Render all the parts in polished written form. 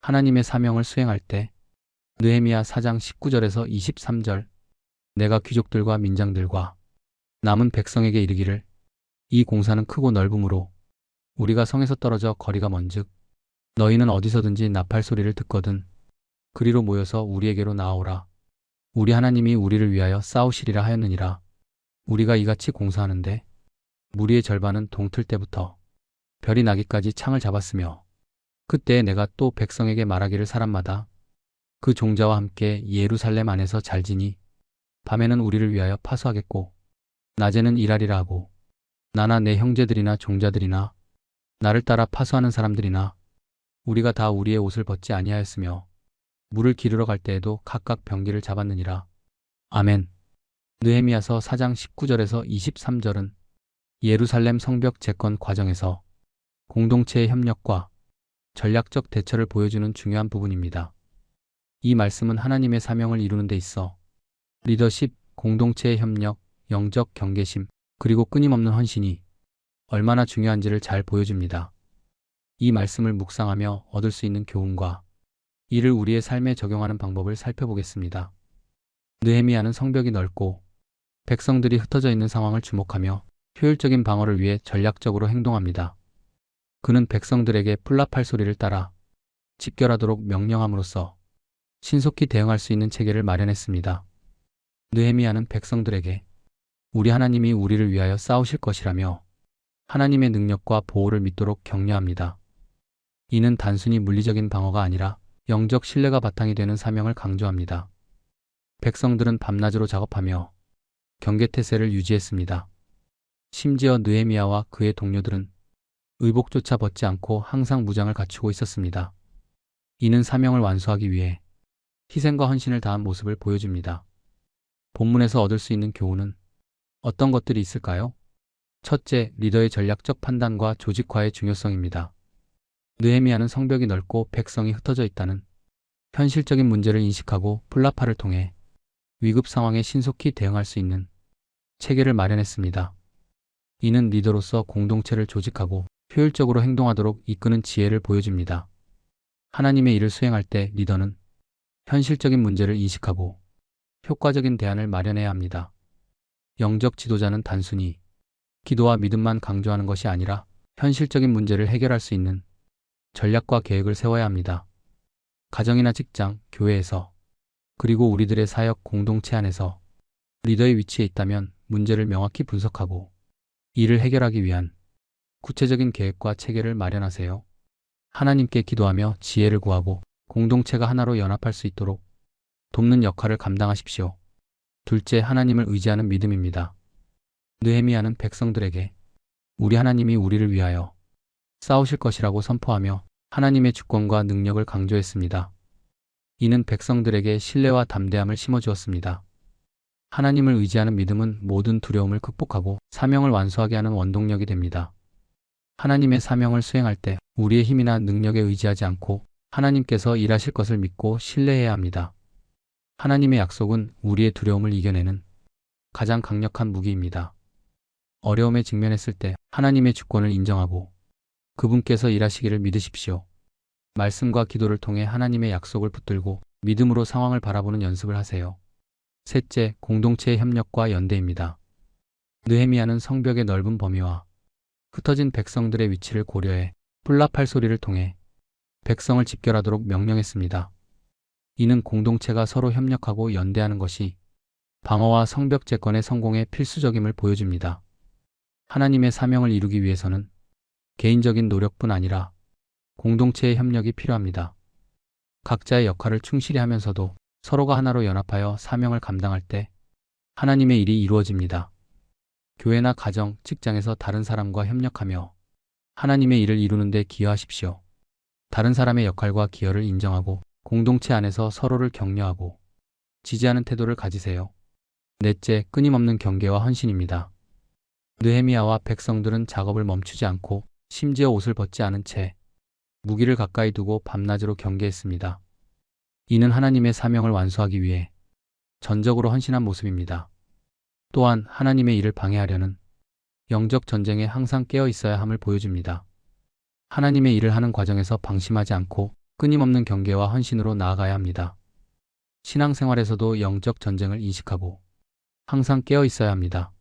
하나님의 사명을 수행할 때 느헤미야 4장 19절에서 23절 내가 귀족들과 민장들과 남은 백성에게 이르기를 이 공사는 크고 넓으므로 우리가 성에서 떨어져 거리가 먼즉 너희는 어디서든지 나팔 소리를 듣거든 그리로 모여서 우리에게로 나아오라. 우리 하나님이 우리를 위하여 싸우시리라 하였느니라. 우리가 이같이 공사하는데 무리의 절반은 동틀 때부터 별이 나기까지 창을 잡았으며 그때에 내가 또 백성에게 말하기를 사람마다 그 종자와 함께 예루살렘 안에서 잘 지니 밤에는 우리를 위하여 파수하겠고 낮에는 일하리라 하고 나나 내 형제들이나 종자들이나 나를 따라 파수하는 사람들이나 우리가 다 우리의 옷을 벗지 아니하였으며 물을 기르러 갈 때에도 각각 병기를 잡았느니라. 아멘. 느헤미야서 4장 19절에서 23절은 예루살렘 성벽 재건 과정에서 공동체의 협력과 전략적 대처를 보여주는 중요한 부분입니다. 이 말씀은 하나님의 사명을 이루는 데 있어 리더십, 공동체의 협력, 영적 경계심, 그리고 끊임없는 헌신이 얼마나 중요한지를 잘 보여줍니다. 이 말씀을 묵상하며 얻을 수 있는 교훈과 이를 우리의 삶에 적용하는 방법을 살펴보겠습니다. 느헤미야는 성벽이 넓고 백성들이 흩어져 있는 상황을 주목하며 효율적인 방어를 위해 전략적으로 행동합니다. 그는 백성들에게 풀라팔 소리를 따라 집결하도록 명령함으로써 신속히 대응할 수 있는 체계를 마련했습니다. 느헤미야는 백성들에게 우리 하나님이 우리를 위하여 싸우실 것이라며 하나님의 능력과 보호를 믿도록 격려합니다. 이는 단순히 물리적인 방어가 아니라 영적 신뢰가 바탕이 되는 사명을 강조합니다. 백성들은 밤낮으로 작업하며 경계태세를 유지했습니다. 심지어 느헤미야와 그의 동료들은 의복조차 벗지 않고 항상 무장을 갖추고 있었습니다. 이는 사명을 완수하기 위해 희생과 헌신을 다한 모습을 보여줍니다. 본문에서 얻을 수 있는 교훈은 어떤 것들이 있을까요? 첫째, 리더의 전략적 판단과 조직화의 중요성입니다. 느헤미야는 성벽이 넓고 백성이 흩어져 있다는 현실적인 문제를 인식하고 풀라파를 통해 위급 상황에 신속히 대응할 수 있는 체계를 마련했습니다. 이는 리더로서 공동체를 조직하고 효율적으로 행동하도록 이끄는 지혜를 보여줍니다. 하나님의 일을 수행할 때 리더는 현실적인 문제를 인식하고 효과적인 대안을 마련해야 합니다. 영적 지도자는 단순히 기도와 믿음만 강조하는 것이 아니라 현실적인 문제를 해결할 수 있는 전략과 계획을 세워야 합니다. 가정이나 직장, 교회에서 그리고 우리들의 사역 공동체 안에서 리더의 위치에 있다면 문제를 명확히 분석하고 이를 해결하기 위한 구체적인 계획과 체계를 마련하세요. 하나님께 기도하며 지혜를 구하고 공동체가 하나로 연합할 수 있도록 돕는 역할을 감당하십시오. 둘째, 하나님을 의지하는 믿음입니다. 느헤미야는 백성들에게 우리 하나님이 우리를 위하여 싸우실 것이라고 선포하며 하나님의 주권과 능력을 강조했습니다. 이는 백성들에게 신뢰와 담대함을 심어주었습니다. 하나님을 의지하는 믿음은 모든 두려움을 극복하고 사명을 완수하게 하는 원동력이 됩니다. 하나님의 사명을 수행할 때 우리의 힘이나 능력에 의지하지 않고 하나님께서 일하실 것을 믿고 신뢰해야 합니다. 하나님의 약속은 우리의 두려움을 이겨내는 가장 강력한 무기입니다. 어려움에 직면했을 때 하나님의 주권을 인정하고 그분께서 일하시기를 믿으십시오. 말씀과 기도를 통해 하나님의 약속을 붙들고 믿음으로 상황을 바라보는 연습을 하세요. 셋째, 공동체의 협력과 연대입니다. 느헤미야는 성벽의 넓은 범위와 흩어진 백성들의 위치를 고려해 풀라팔 소리를 통해 백성을 집결하도록 명령했습니다. 이는 공동체가 서로 협력하고 연대하는 것이 방어와 성벽 재건의 성공에 필수적임을 보여줍니다. 하나님의 사명을 이루기 위해서는 개인적인 노력뿐 아니라 공동체의 협력이 필요합니다. 각자의 역할을 충실히 하면서도 서로가 하나로 연합하여 사명을 감당할 때 하나님의 일이 이루어집니다. 교회나 가정, 직장에서 다른 사람과 협력하며 하나님의 일을 이루는 데 기여하십시오. 다른 사람의 역할과 기여를 인정하고 공동체 안에서 서로를 격려하고 지지하는 태도를 가지세요. 넷째, 끊임없는 경계와 헌신입니다. 느헤미야와 백성들은 작업을 멈추지 않고 심지어 옷을 벗지 않은 채 무기를 가까이 두고 밤낮으로 경계했습니다. 이는 하나님의 사명을 완수하기 위해 전적으로 헌신한 모습입니다. 또한 하나님의 일을 방해하려는 영적 전쟁에 항상 깨어 있어야 함을 보여줍니다. 하나님의 일을 하는 과정에서 방심하지 않고 끊임없는 경계와 헌신으로 나아가야 합니다. 신앙생활에서도 영적 전쟁을 인식하고 항상 깨어 있어야 합니다.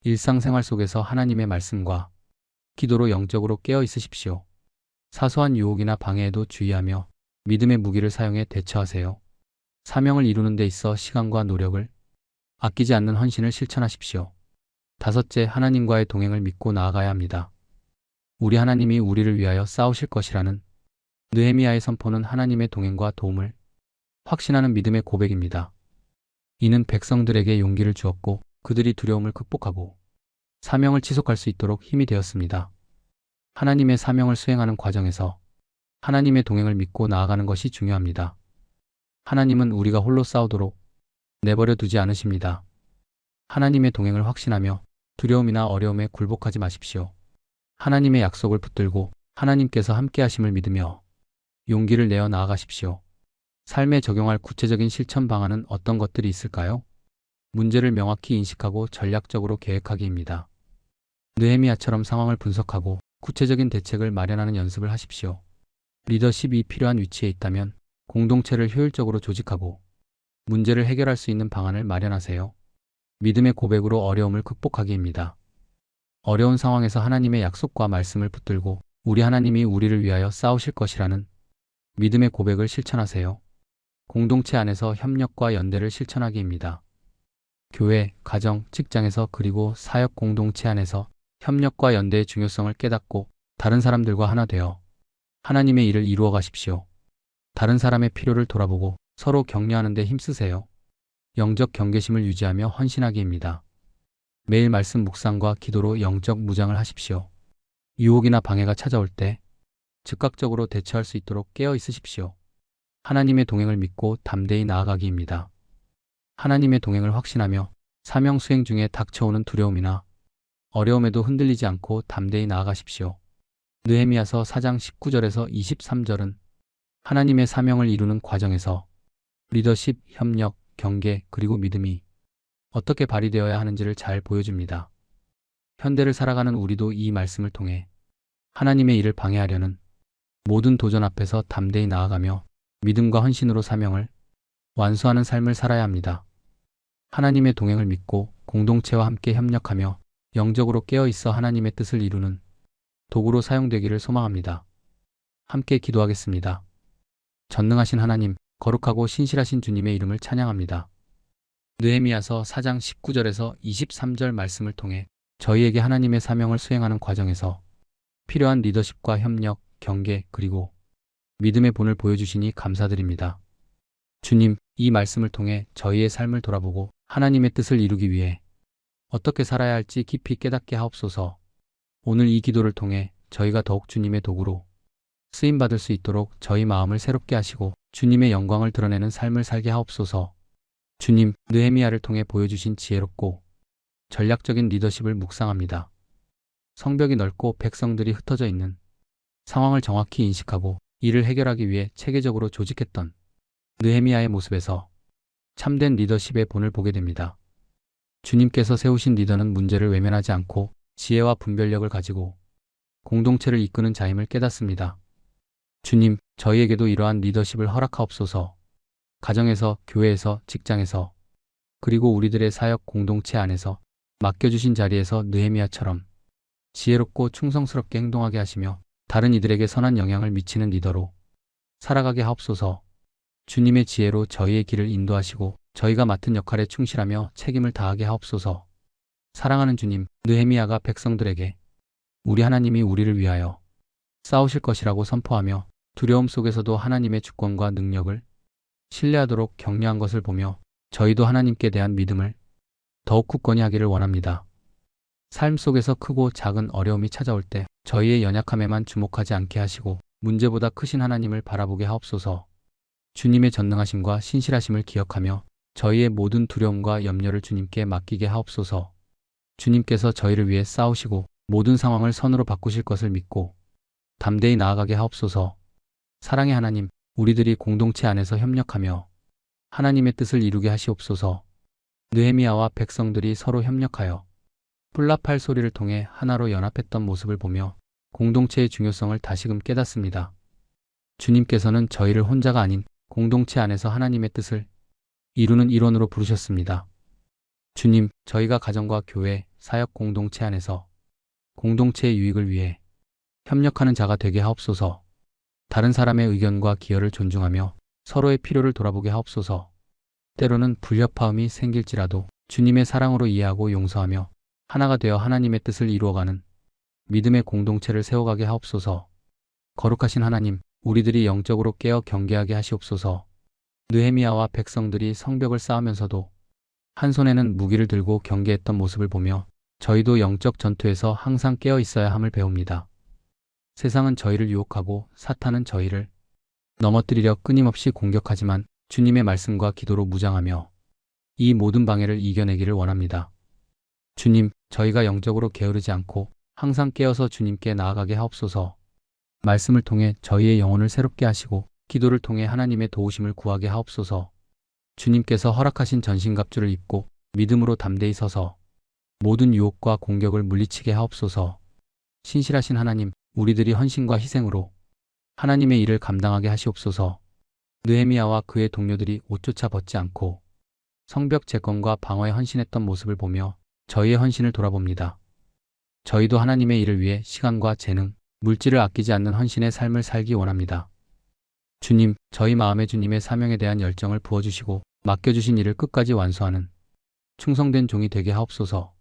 일상생활 속에서 하나님의 말씀과 기도로 영적으로 깨어 있으십시오. 사소한 유혹이나 방해에도 주의하며 믿음의 무기를 사용해 대처하세요. 사명을 이루는 데 있어 시간과 노력을 아끼지 않는 헌신을 실천하십시오. 다섯째, 하나님과의 동행을 믿고 나아가야 합니다. 우리 하나님이 우리를 위하여 싸우실 것이라는 느헤미야의 선포는 하나님의 동행과 도움을 확신하는 믿음의 고백입니다. 이는 백성들에게 용기를 주었고 그들이 두려움을 극복하고 사명을 지속할 수 있도록 힘이 되었습니다. 하나님의 사명을 수행하는 과정에서 하나님의 동행을 믿고 나아가는 것이 중요합니다. 하나님은 우리가 홀로 싸우도록 내버려 두지 않으십니다. 하나님의 동행을 확신하며 두려움이나 어려움에 굴복하지 마십시오. 하나님의 약속을 붙들고 하나님께서 함께 하심을 믿으며 용기를 내어 나아가십시오. 삶에 적용할 구체적인 실천 방안은 어떤 것들이 있을까요? 문제를 명확히 인식하고 전략적으로 계획하기입니다. 느헤미야처럼 상황을 분석하고 구체적인 대책을 마련하는 연습을 하십시오. 리더십이 필요한 위치에 있다면 공동체를 효율적으로 조직하고 문제를 해결할 수 있는 방안을 마련하세요. 믿음의 고백으로 어려움을 극복하기입니다. 어려운 상황에서 하나님의 약속과 말씀을 붙들고 우리 하나님이 우리를 위하여 싸우실 것이라는 믿음의 고백을 실천하세요. 공동체 안에서 협력과 연대를 실천하기입니다. 교회, 가정, 직장에서 그리고 사역 공동체 안에서 협력과 연대의 중요성을 깨닫고 다른 사람들과 하나 되어 하나님의 일을 이루어 가십시오. 다른 사람의 필요를 돌아보고 서로 격려하는 데 힘쓰세요. 영적 경계심을 유지하며 헌신하기입니다. 매일 말씀 묵상과 기도로 영적 무장을 하십시오. 유혹이나 방해가 찾아올 때 즉각적으로 대처할 수 있도록 깨어 있으십시오. 하나님의 동행을 믿고 담대히 나아가기입니다. 하나님의 동행을 확신하며 사명 수행 중에 닥쳐오는 두려움이나 어려움에도 흔들리지 않고 담대히 나아가십시오. 느헤미야서 4장 19절에서 23절은 하나님의 사명을 이루는 과정에서 리더십, 협력, 경계, 그리고 믿음이 어떻게 발휘되어야 하는지를 잘 보여줍니다. 현대를 살아가는 우리도 이 말씀을 통해 하나님의 일을 방해하려는 모든 도전 앞에서 담대히 나아가며 믿음과 헌신으로 사명을 완수하는 삶을 살아야 합니다. 하나님의 동행을 믿고 공동체와 함께 협력하며 영적으로 깨어있어 하나님의 뜻을 이루는 도구로 사용되기를 소망합니다. 함께 기도하겠습니다. 전능하신 하나님, 거룩하고 신실하신 주님의 이름을 찬양합니다. 느헤미야서 4장 19절에서 23절 말씀을 통해 저희에게 하나님의 사명을 수행하는 과정에서 필요한 리더십과 협력, 경계, 그리고 믿음의 본을 보여주시니 감사드립니다. 주님, 이 말씀을 통해 저희의 삶을 돌아보고 하나님의 뜻을 이루기 위해 어떻게 살아야 할지 깊이 깨닫게 하옵소서. 오늘 이 기도를 통해 저희가 더욱 주님의 도구로 쓰임받을 수 있도록 저희 마음을 새롭게 하시고 주님의 영광을 드러내는 삶을 살게 하옵소서. 주님, 느헤미야를 통해 보여주신 지혜롭고 전략적인 리더십을 묵상합니다. 성벽이 넓고 백성들이 흩어져 있는 상황을 정확히 인식하고 이를 해결하기 위해 체계적으로 조직했던 느헤미야의 모습에서 참된 리더십의 본을 보게 됩니다. 주님께서 세우신 리더는 문제를 외면하지 않고 지혜와 분별력을 가지고 공동체를 이끄는 자임을 깨닫습니다. 주님, 저희에게도 이러한 리더십을 허락하옵소서. 가정에서, 교회에서, 직장에서, 그리고 우리들의 사역 공동체 안에서 맡겨주신 자리에서 느헤미야처럼 지혜롭고 충성스럽게 행동하게 하시며 다른 이들에게 선한 영향을 미치는 리더로 살아가게 하옵소서. 주님의 지혜로 저희의 길을 인도하시고 저희가 맡은 역할에 충실하며 책임을 다하게 하옵소서. 사랑하는 주님, 느헤미야가 백성들에게 우리 하나님이 우리를 위하여 싸우실 것이라고 선포하며 두려움 속에서도 하나님의 주권과 능력을 신뢰하도록 격려한 것을 보며 저희도 하나님께 대한 믿음을 더욱 굳건히 하기를 원합니다. 삶 속에서 크고 작은 어려움이 찾아올 때 저희의 연약함에만 주목하지 않게 하시고 문제보다 크신 하나님을 바라보게 하옵소서. 주님의 전능하심과 신실하심을 기억하며 저희의 모든 두려움과 염려를 주님께 맡기게 하옵소서. 주님께서 저희를 위해 싸우시고 모든 상황을 선으로 바꾸실 것을 믿고 담대히 나아가게 하옵소서. 사랑의 하나님, 우리들이 공동체 안에서 협력하며 하나님의 뜻을 이루게 하시옵소서. 느헤미야와 백성들이 서로 협력하여 뿔납할 소리를 통해 하나로 연합했던 모습을 보며 공동체의 중요성을 다시금 깨닫습니다. 주님께서는 저희를 혼자가 아닌 공동체 안에서 하나님의 뜻을 이루는 일원으로 부르셨습니다. 주님, 저희가 가정과 교회, 사역 공동체 안에서 공동체의 유익을 위해 협력하는 자가 되게 하옵소서. 다른 사람의 의견과 기여를 존중하며 서로의 필요를 돌아보게 하옵소서. 때로는 불협화음이 생길지라도 주님의 사랑으로 이해하고 용서하며 하나가 되어 하나님의 뜻을 이루어가는 믿음의 공동체를 세워가게 하옵소서. 거룩하신 하나님, 우리들이 영적으로 깨어 경계하게 하시옵소서. 느헤미야와 백성들이 성벽을 쌓으면서도 한 손에는 무기를 들고 경계했던 모습을 보며 저희도 영적 전투에서 항상 깨어 있어야 함을 배웁니다. 세상은 저희를 유혹하고 사탄은 저희를 넘어뜨리려 끊임없이 공격하지만 주님의 말씀과 기도로 무장하며 이 모든 방해를 이겨내기를 원합니다. 주님, 저희가 영적으로 게으르지 않고 항상 깨어서 주님께 나아가게 하옵소서. 말씀을 통해 저희의 영혼을 새롭게 하시고 기도를 통해 하나님의 도우심을 구하게 하옵소서. 주님께서 허락하신 전신갑주를 입고 믿음으로 담대히 서서 모든 유혹과 공격을 물리치게 하옵소서. 신실하신 하나님, 우리들이 헌신과 희생으로 하나님의 일을 감당하게 하시옵소서. 느헤미야와 그의 동료들이 옷조차 벗지 않고 성벽 재건과 방어에 헌신했던 모습을 보며 저희의 헌신을 돌아봅니다. 저희도 하나님의 일을 위해 시간과 재능, 물질을 아끼지 않는 헌신의 삶을 살기 원합니다. 주님, 저희 마음에 주님의 사명에 대한 열정을 부어주시고 맡겨주신 일을 끝까지 완수하는 충성된 종이 되게 하옵소서.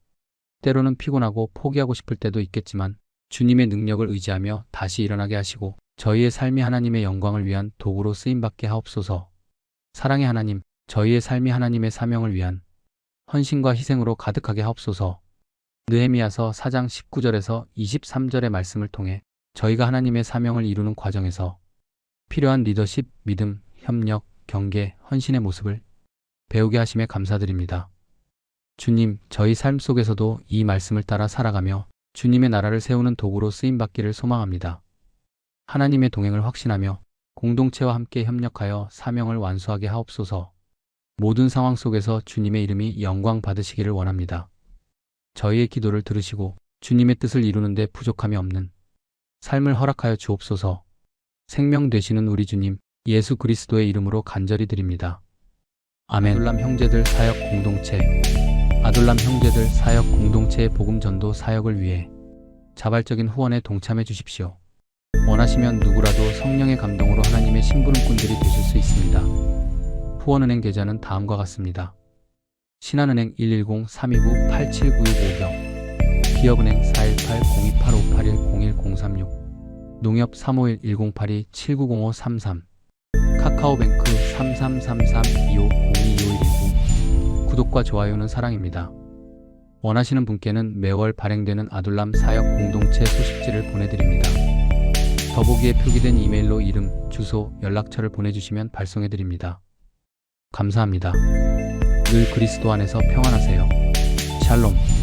때로는 피곤하고 포기하고 싶을 때도 있겠지만 주님의 능력을 의지하며 다시 일어나게 하시고 저희의 삶이 하나님의 영광을 위한 도구로 쓰임받게 하옵소서. 사랑의 하나님, 저희의 삶이 하나님의 사명을 위한 헌신과 희생으로 가득하게 하옵소서. 느헤미야서 4장 19절에서 23절의 말씀을 통해 저희가 하나님의 사명을 이루는 과정에서 필요한 리더십, 믿음, 협력, 경계, 헌신의 모습을 배우게 하심에 감사드립니다. 주님, 저희 삶 속에서도 이 말씀을 따라 살아가며 주님의 나라를 세우는 도구로 쓰임받기를 소망합니다. 하나님의 동행을 확신하며 공동체와 함께 협력하여 사명을 완수하게 하옵소서. 모든 상황 속에서 주님의 이름이 영광 받으시기를 원합니다. 저희의 기도를 들으시고 주님의 뜻을 이루는 데 부족함이 없는 삶을 허락하여 주옵소서. 생명 되시는 우리 주님 예수 그리스도의 이름으로 간절히 드립니다. 아멘. 아둘람 형제들 사역 공동체. 아둘람 형제들 사역 공동체의 복음 전도 사역을 위해 자발적인 후원에 동참해 주십시오. 원하시면 누구라도 성령의 감동으로 하나님의 심부름꾼들이 되실 수 있습니다. 후원은행 계좌는 다음과 같습니다. 신한은행 110-329-8792-5경, 기업은행 418-028581-01036, 농협 351-1082-790533, 카카오뱅크 3333-2502-2519. 구독과 좋아요는 사랑입니다. 원하시는 분께는 매월 발행되는 아둘람 사역 공동체 소식지를 보내드립니다. 더보기에 표기된 이메일로 이름, 주소, 연락처를 보내주시면 발송해드립니다. 감사합니다. 늘 그리스도 안에서 평안하세요. 샬롬.